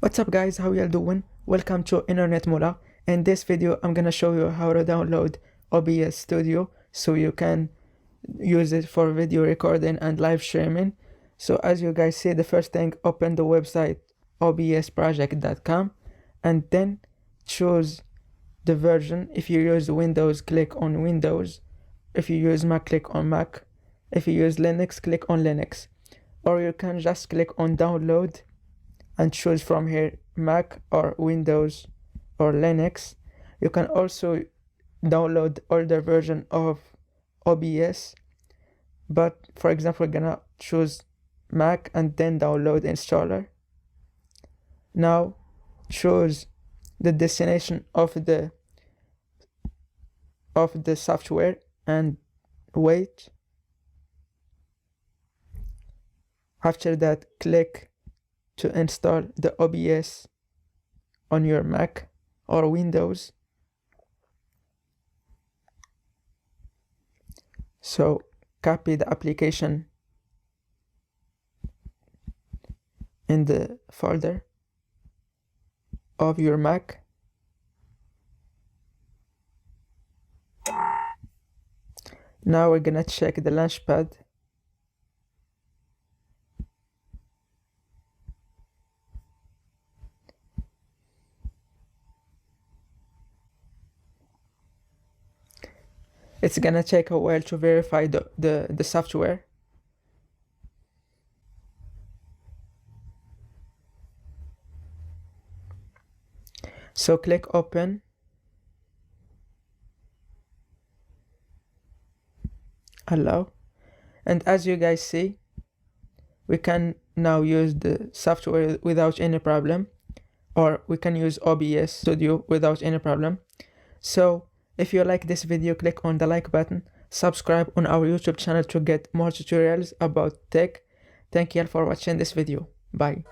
What's up guys, how y'all doing? Welcome to Internet Moola. In this video I'm gonna show you how to download OBS Studio so you can use it for video recording and live streaming. So as you guys see, the first thing, open the website obsproject.com and then choose the version. If you use Windows, click on Windows. If you use Mac, click on Mac. If you use Linux, click on Linux. Or you can just click on download and choose from here Mac or Windows or Linux. You can also download older version of OBS, but for example we're gonna choose Mac and then download installer. Now choose the destination of the software and wait. After that, click to install the OBS on your Mac or Windows. So copy the application in the folder of your Mac. Now we're gonna check the launchpad. It's gonna take a while to verify the software. So click open. Allow. And as you guys see, we can now use the software without any problem, or we can use OBS Studio without any problem. So if you like this video, click on the like button, subscribe on our YouTube channel to get more tutorials about tech. Thank you all for watching this video. Bye.